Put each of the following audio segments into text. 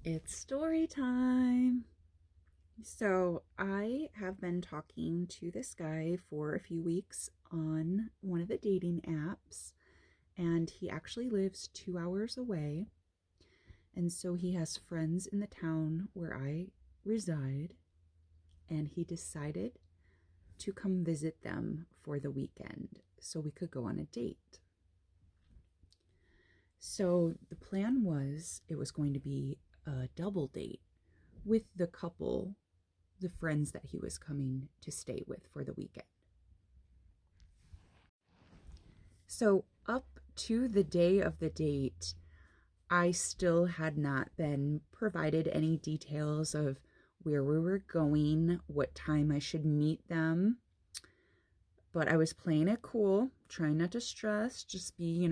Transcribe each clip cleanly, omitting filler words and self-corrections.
It's story time. So, I have been talking to this guy for a few weeks on one of the dating apps, and he actually lives 2 hours away. And so, he has friends in the town where I reside, and he decided to come visit them for the weekend so we could go on a date. So, the plan was it was going to be a double date with the couple, the friends that he was coming to stay with for the weekend. So, up to the day of the date, I still had not been provided any details of where we were going, what time I should meet them. But I was playing it cool, trying not to stress, just be,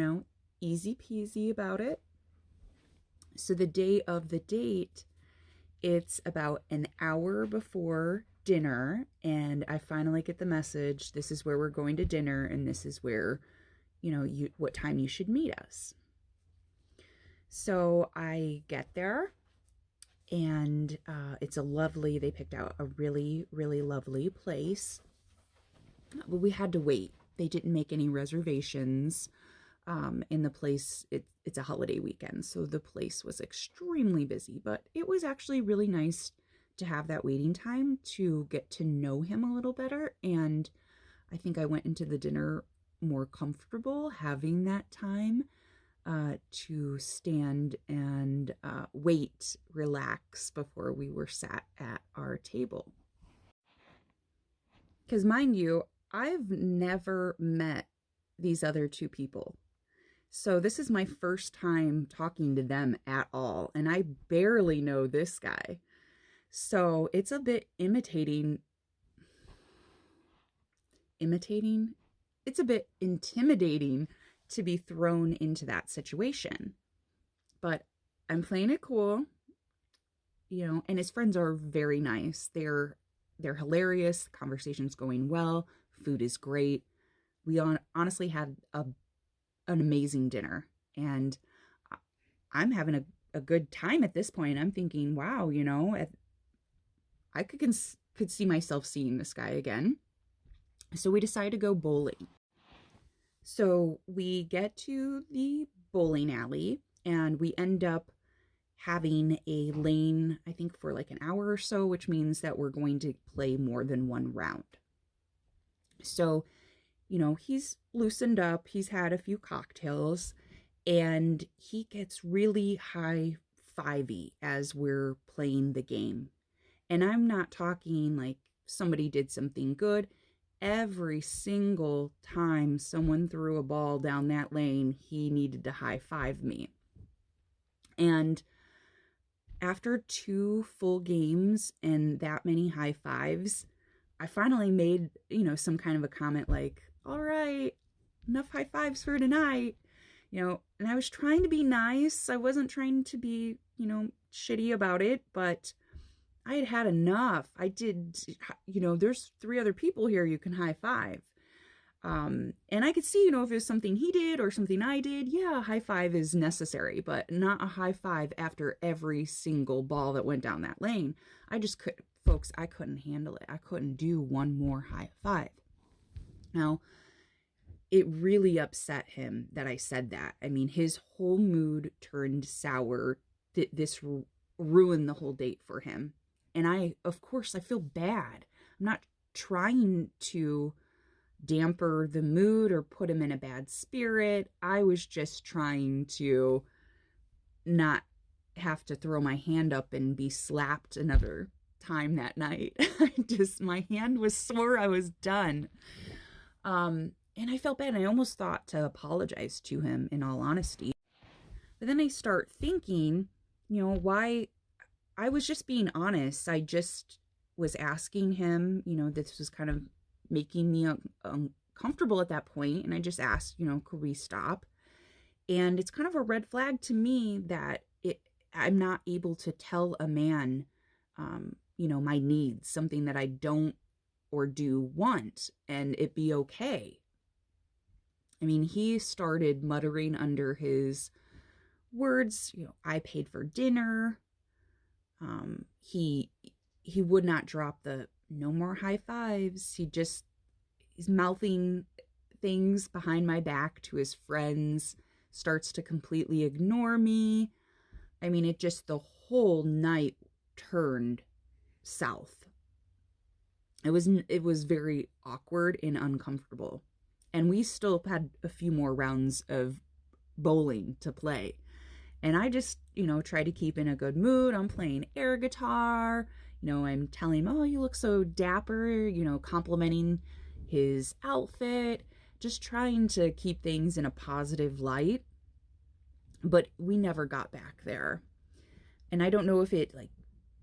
easy peasy about it. So, the day of the date, it's about an hour before dinner, and I finally get the message, this is where we're going to dinner, and this is where, what time you should meet us. So I get there, and they picked out a really, really lovely place. But we had to wait. They didn't make any reservations. In the place, it's a holiday weekend, so the place was extremely busy, but it was actually really nice to have that waiting time to get to know him a little better. And I think I went into the dinner more comfortable having that time to stand and wait, relax before we were sat at our table. Because, mind you, I've never met these other two people. So this is my first time talking to them at all, and I barely know this guy. So it's a bit imitating. It's a bit intimidating to be thrown into that situation. But I'm playing it cool, and his friends are very nice. They're hilarious. The conversation's going well. Food is great. We honestly had an amazing dinner, and I'm having a good time at this point. I'm thinking, wow, I could see myself seeing this guy again. So we decided to go bowling. So we get to the bowling alley, and we end up having a lane, I think, for like an hour or so, which means that we're going to play more than one round. So, he's loosened up, he's had a few cocktails, and he gets really high fivey as we're playing the game. And I'm not talking like somebody did something good. Every single time someone threw a ball down that lane, he needed to high five me. And after 2 full games and that many high fives, I finally made, some kind of a comment like, all right, enough high fives for tonight. And I was trying to be nice. I wasn't trying to be, shitty about it, but I had had enough. I did, there's 3 other people here you can high five. And I could see, if it was something he did or something I did, yeah, high five is necessary, but not a high five after every single ball that went down that lane. Folks, I couldn't handle it. I couldn't do one more high five. Now, it really upset him that I said that. I mean, his whole mood turned sour. This ruined the whole date for him. And of course, I feel bad. I'm not trying to damper the mood or put him in a bad spirit. I was just trying to not have to throw my hand up and be slapped another time that night. My hand was sore. I was done. And I felt bad. I almost thought to apologize to him, in all honesty. But then I start thinking, why I was just being honest. I just was asking him, this was kind of making me uncomfortable at that point. And I just asked, could we stop? And it's kind of a red flag to me that I'm not able to tell a man, my needs, something that I don't or do want, and it be okay. I mean, he started muttering under his words, I paid for dinner. He would not drop the no more high fives. He's mouthing things behind my back to his friends, starts to completely ignore me. I mean, it just, the whole night turned south. It was very awkward and uncomfortable. And we still had a few more rounds of bowling to play. And I just, try to keep in a good mood. I'm playing air guitar. I'm telling him, oh, you look so dapper, complimenting his outfit, just trying to keep things in a positive light. But we never got back there. And I don't know if it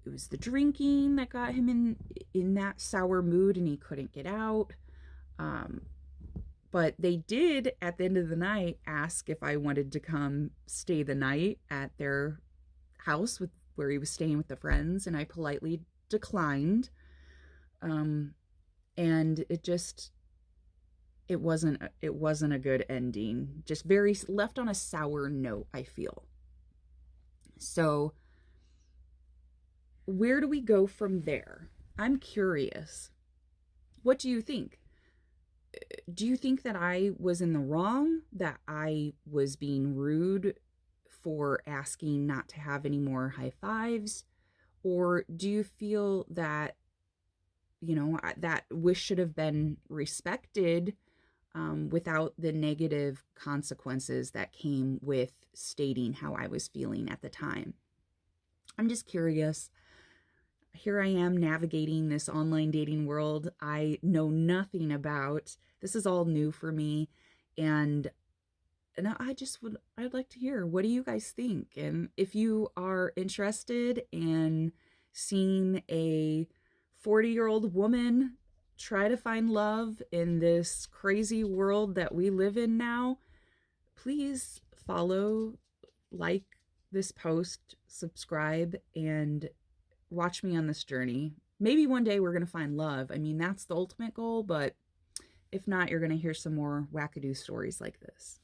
was the drinking that got him in that sour mood and he couldn't get out. Um, but they did at the end of the night ask if I wanted to come stay the night at their house with where he was staying with the friends, and I politely declined. Um, and it wasn't a good ending. Just very left on a sour note, I feel. So where do we go from there? I'm curious. What do you think? Do you think that I was in the wrong, that I was being rude for asking not to have any more high fives? Or do you feel that, that wish should have been respected, without the negative consequences that came with stating how I was feeling at the time? I'm just curious. Here I am navigating this online dating world I know nothing about. This is all new for me. And I'd like to hear, what do you guys think? And if you are interested in seeing a 40-year-old woman try to find love in this crazy world that we live in now, please follow, like this post, subscribe, and watch me on this journey. Maybe one day we're going to find love. I mean, that's the ultimate goal, but if not, you're going to hear some more wackadoo stories like this.